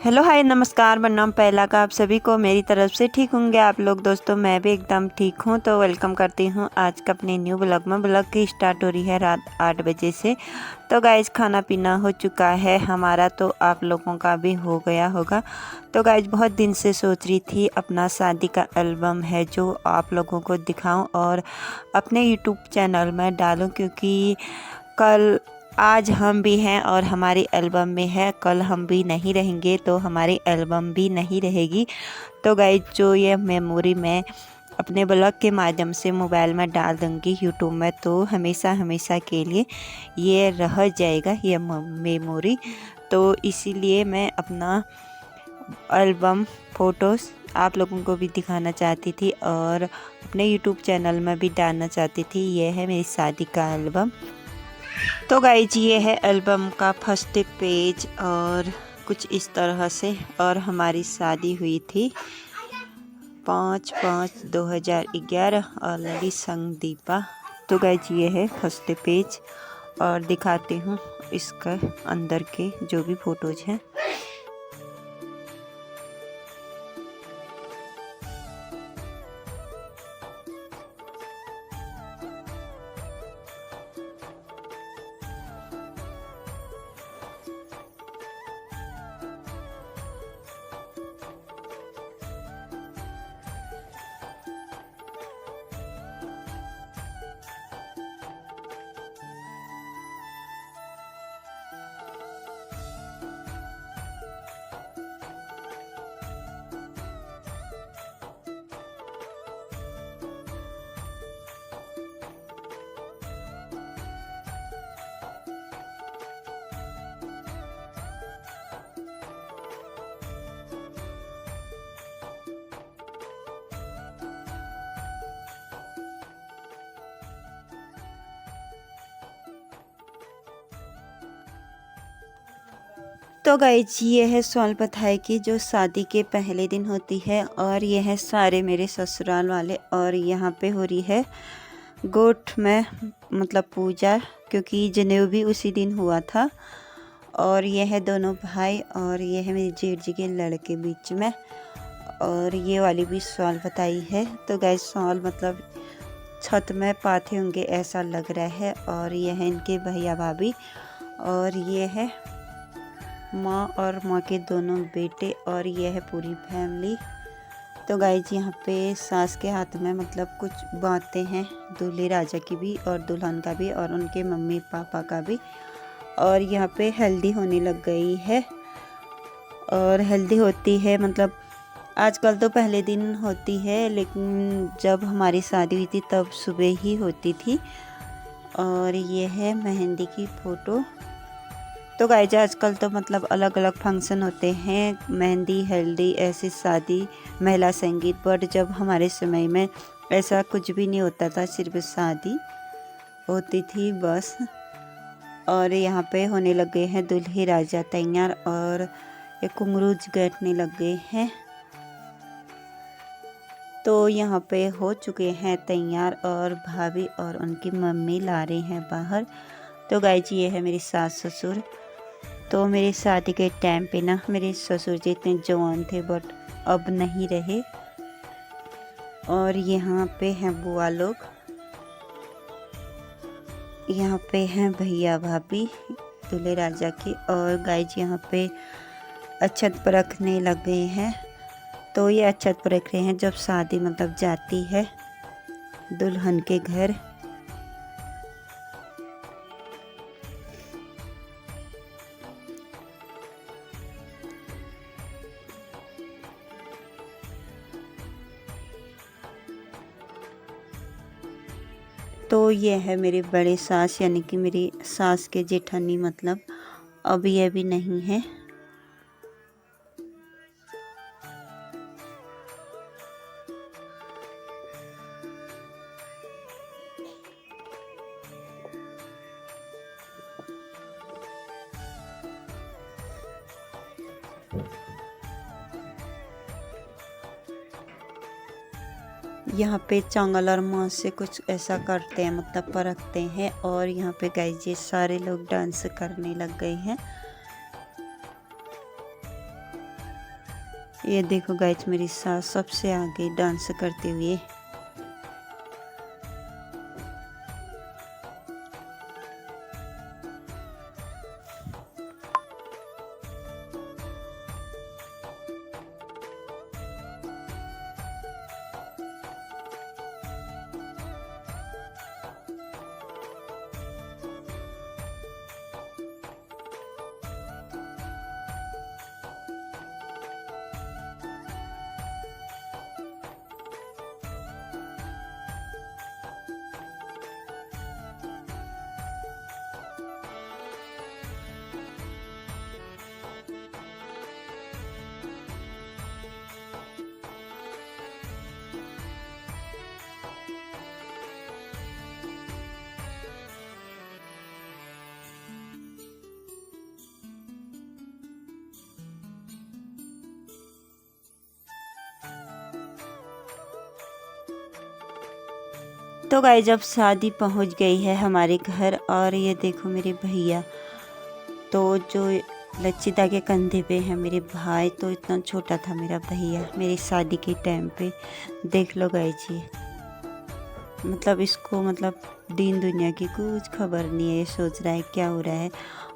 Hello hi नमस्कार, प्रणाम पहला का आप सभी को मेरी तरफ से। ठीक होंगे आप लोग दोस्तों, मैं भी एकदम ठीक हूँ। तो वेलकम करती हूँ आज का अपने न्यू ब्लॉग में। ब्लॉग की स्टार्ट हो रही है रात 8 बजे से। तो गाइज खाना पीना हो चुका है हमारा, तो आप लोगों का भी हो गया होगा। तो गाइज बहुत दिन से सोच रही थी अपना शादी का एल्बम है जो आप लोगों को दिखाऊँ और अपने यूट्यूब चैनल में डालूँ, क्योंकि कल आज हम भी हैं और हमारी एल्बम में है, कल हम भी नहीं रहेंगे तो हमारी एल्बम भी नहीं रहेगी। तो गाइज जो ये मेमोरी मैं अपने ब्लॉग के माध्यम से मोबाइल में डाल दूँगी यूट्यूब में, तो हमेशा हमेशा के लिए ये रह जाएगा ये मेमोरी। तो इसीलिए मैं अपना एल्बम फ़ोटोज़ आप लोगों को भी दिखाना चाहती थी और अपने यूट्यूब चैनल में भी डालना चाहती थी। ये है मेरी शादी का एल्बम। तो गाइज ये है एल्बम का फर्स्ट पेज और कुछ इस तरह से। और हमारी शादी हुई थी 5/5/2011 और लड़ी संगदीपा। तो गाइज ये है फर्स्ट पेज और दिखाती हूँ इसका अंदर के जो भी फ़ोटोज़ हैं। तो गाइज ये है सौल बधाई की जो शादी के पहले दिन होती है और ये है सारे मेरे ससुराल वाले। और यहाँ पे हो रही है गोठ में मतलब पूजा, क्योंकि जनेऊ भी उसी दिन हुआ था। और ये है दोनों भाई और ये है मेरी जेठ जी के लड़के बीच में। और ये वाली भी सौल बधाई है। तो गाइज सौल मतलब छत में पाते होंगे ऐसा लग रहा है। और ये है इनके भैया भाभी और ये है माँ और माँ के दोनों बेटे और ये है पूरी फैमिली। तो गाइज यहाँ पे सास के हाथ में मतलब कुछ बातें हैं, दूल्हे राजा की भी और दुल्हन का भी और उनके मम्मी पापा का भी। और यहाँ पे हल्दी होने लग गई है। और हल्दी होती है मतलब आजकल तो पहले दिन होती है, लेकिन जब हमारी शादी हुई थी तब सुबह ही होती थी। और ये है मेहंदी की फ़ोटो। तो गाइज आजकल तो मतलब अलग अलग फंक्शन होते हैं, मेहंदी हल्दी ऐसी शादी महिला संगीत, बट जब हमारे समय में ऐसा कुछ भी नहीं होता था, सिर्फ शादी होती थी बस। और यहाँ पे होने लग गए हैं दूल्हे राजा तैयार और एक कुंगरूज बैठने लग गए हैं। तो यहाँ पे हो चुके हैं तैयार और भाभी और उनकी मम्मी ला रहे हैं बाहर। तो गाइज ये है मेरी सास ससुर। तो मेरी शादी के टाइम पे ना मेरे ससुर जी इतने जवान थे बट अब नहीं रहे। और यहाँ पे हैं बुआ लोग, यहाँ पे हैं भैया भाभी दूल्हे राजा की। और गाइज यहाँ पे अक्षत परखने लग गए हैं। तो ये अक्षत परख रहे हैं जब शादी मतलब जाती है दुल्हन के घर। तो ये है मेरी बड़े सास यानी कि मेरी सास के जेठानी, मतलब अब ये भी नहीं है। यहाँ पे चांगल और मांस से कुछ ऐसा करते हैं मतलब परखते हैं। और यहाँ पे गाइस ये सारे लोग डांस करने लग गए हैं। ये देखो गाइस मेरी सास सबसे आगे डांस करते हुए। तो गाइस जब शादी पहुंच गई है हमारे घर, और ये देखो मेरे भैया तो जो लच्छिता के कंधे पे है मेरे भाई, तो इतना छोटा था मेरा भैया मेरी शादी के टाइम पे। देख लो गाइस जी, मतलब इसको मतलब दीन दुनिया की कुछ खबर नहीं है, ये सोच रहा है क्या हो रहा है।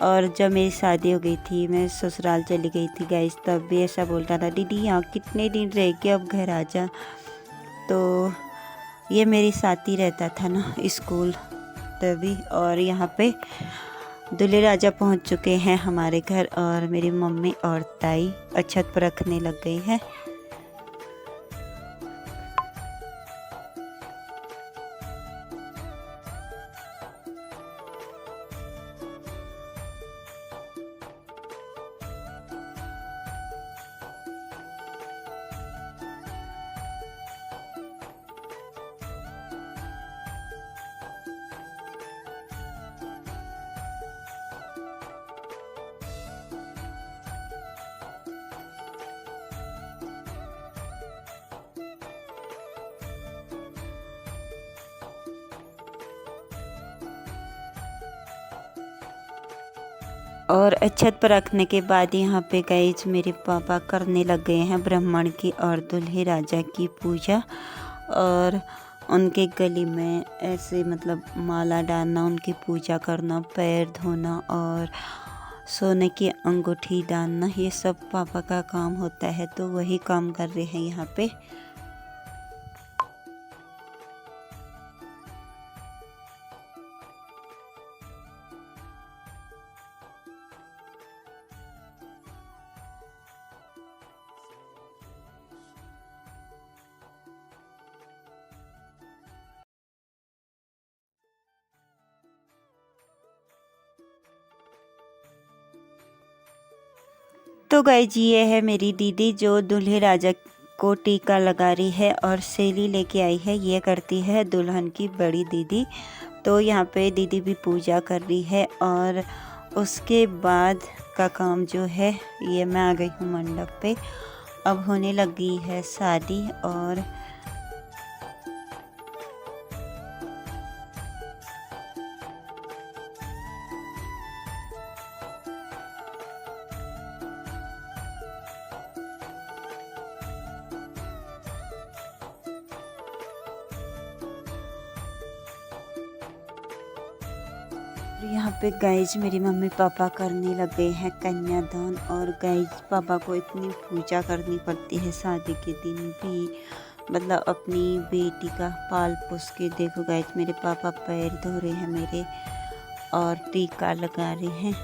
और जब मेरी शादी हो गई थी, मैं ससुराल चली गई थी गाइस, तब भी ऐसा बोलता था दीदी यहाँ कितने दिन रह के अब घर आ जा। तो ये मेरे साथ ही रहता था ना स्कूल तभी। और यहाँ पे दूल्हे राजा पहुँच चुके हैं हमारे घर, और मेरी मम्मी और ताई अक्षत पर रखने लग गई है। और अक्षत पर रखने के बाद यहाँ पे गाइस मेरे पापा करने लग गए हैं ब्राह्मण की और दूल्हे राजा की पूजा। और उनके गले में ऐसे मतलब माला डालना, उनकी पूजा करना, पैर धोना और सोने की अंगूठी डालना, ये सब पापा का काम होता है, तो वही काम कर रहे हैं यहाँ पे। तो गाइस ये है मेरी दीदी जो दूल्हे राजा को टीका लगा रही है और सेली लेके आई है, ये करती है दुल्हन की बड़ी दीदी। तो यहाँ पे दीदी भी पूजा कर रही है, और उसके बाद का काम जो है ये मैं आ गई हूँ मंडप पे। अब होने लगी है शादी। और यहाँ पे गाइज मेरी मम्मी पापा करने लग गए हैं कन्यादान। और गाइज पापा को इतनी पूजा करनी पड़ती है शादी के दिन भी, मतलब अपनी बेटी का पाल पोस के। देखो गाइज मेरे पापा पैर धो रहे हैं मेरे और टीका लगा रहे हैं।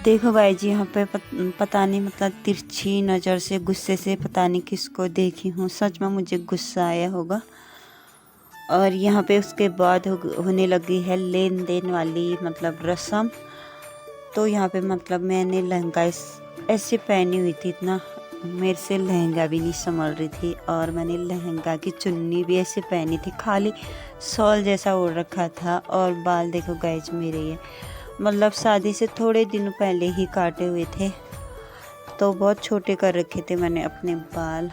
देखो भाई जी यहाँ पे पता नहीं मतलब तिरछी नज़र से गुस्से से पता नहीं किसको देखी हूँ, सच में मुझे गुस्सा आया होगा। और यहाँ पे उसके बाद होने लगी है लेन देन वाली मतलब रस्म। तो यहाँ पे मतलब मैंने लहंगा ऐसे पहनी हुई थी, इतना मेरे से लहंगा भी नहीं संभल रही थी, और मैंने लहंगा की चुन्नी भी ऐसे पहनी थी, खाली शॉल जैसा ओढ़ रखा था। और बाल देखो गाइज मेरे ये मतलब शादी से थोड़े दिनों पहले ही काटे हुए थे, तो बहुत छोटे कर रखे थे मैंने अपने बाल।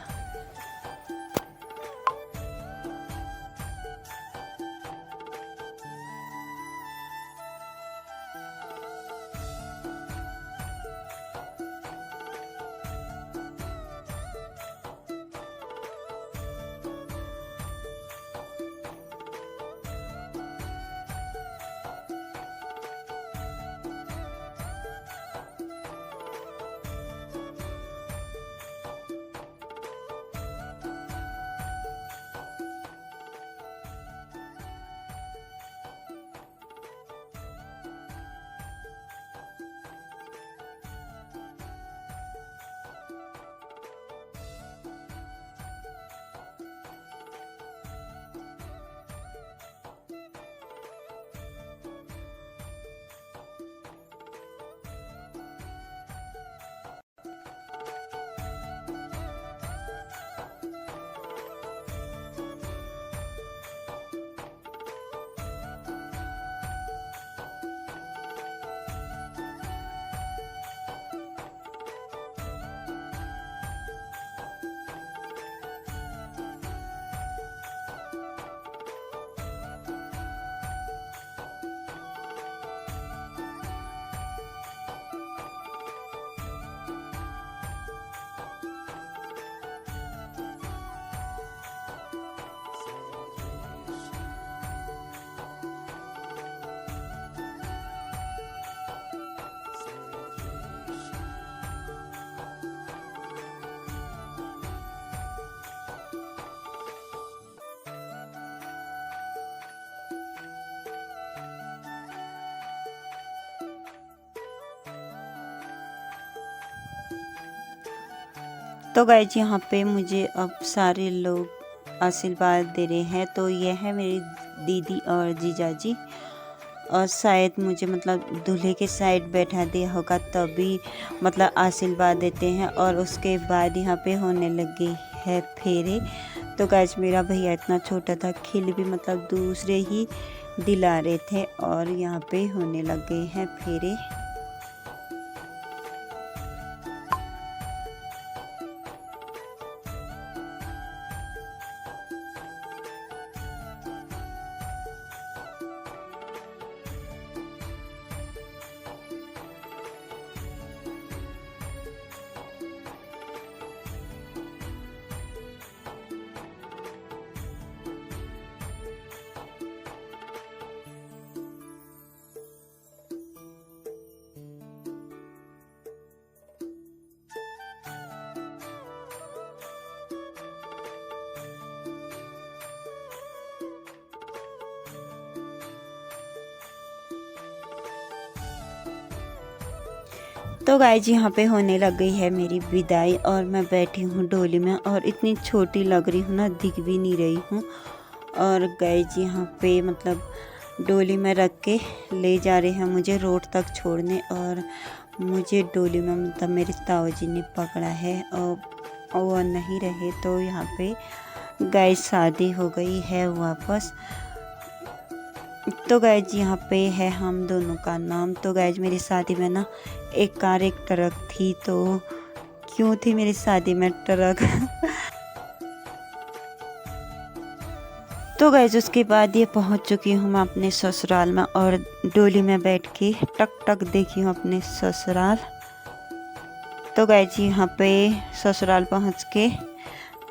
तो गाइज यहाँ पे मुझे अब सारे लोग आशीर्वाद दे रहे हैं। तो ये है मेरी दीदी और जीजाजी, और शायद मुझे मतलब दूल्हे के साइड बैठा दिया होगा तभी मतलब आशीर्वाद देते हैं। और उसके बाद यहाँ पे होने लगी है फेरे। तो गाइज मेरा भैया इतना छोटा था, खिल भी मतलब दूसरे ही दिला रहे थे, और यहाँ पे होने लग गए हैं फेरे। तो गाइज यहाँ पे होने लग गई है मेरी विदाई, और मैं बैठी हूँ डोली में, और इतनी छोटी लग रही हूँ ना, दिख भी नहीं रही हूँ। और गाइज यहाँ पे मतलब डोली में रख के ले जा रहे हैं मुझे रोड तक छोड़ने, और मुझे डोली में मतलब मेरे ताऊ जी ने पकड़ा है, और वो नहीं रहे। तो यहाँ पे गाइज शादी हो गई है वापस। तो गाइज यहाँ पे है हम दोनों का नाम। तो गाइज मेरी शादी में ना एक कार एक ट्रक थी। तो क्यों थी मेरी शादी में ट्रक तो गाइज उसके बाद ये पहुंच चुकी हूँ मैं अपने ससुराल में, और डोली में बैठ के टक टक देखी हूँ अपने ससुराल। तो गाइज यहाँ पे ससुराल पहुँच के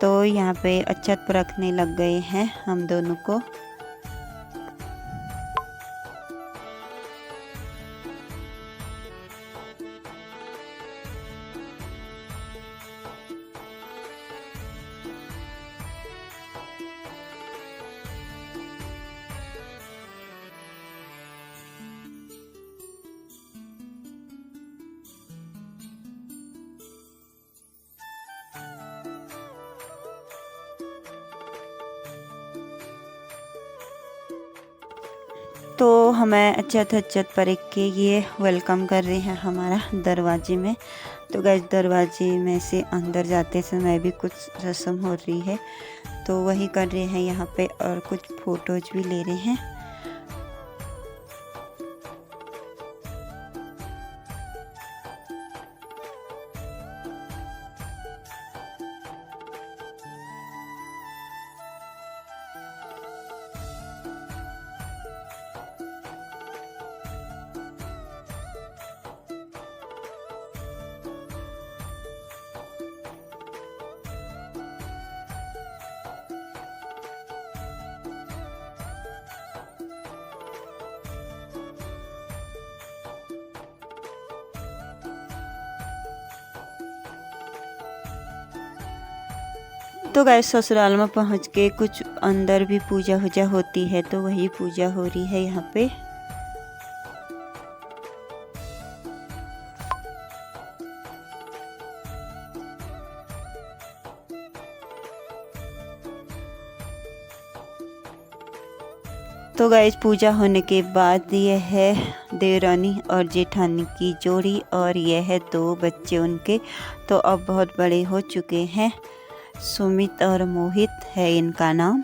तो यहाँ पे अक्षत रखने लग गए हैं हम दोनों को। तो हमें अक्षत पर के ये वेलकम कर रहे हैं हमारा दरवाजे में। तो गैस दरवाजे में से अंदर जाते समय भी कुछ रस्म हो रही है, तो वही कर रहे हैं यहाँ पे, और कुछ फ़ोटोज़ भी ले रहे हैं। तो गाइस ससुराल में पहुंच के कुछ अंदर भी पूजा वूजा होती है, तो वही पूजा हो रही है यहाँ पे। तो गाइस पूजा होने के बाद ये है देवरानी और जेठानी की जोड़ी और ये है 2 बच्चे उनके। तो अब बहुत बड़े हो चुके हैं, सुमित और मोहित है इनका नाम।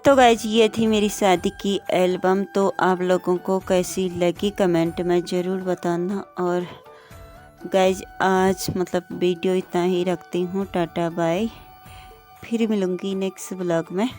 तो गाइज ये थी मेरी शादी की एल्बम। तो आप लोगों को कैसी लगी कमेंट में ज़रूर बताना। और गाइज आज मतलब वीडियो इतना ही रखती हूँ, टाटा बाय। फिर मिलूँगी नेक्स्ट ब्लॉग में।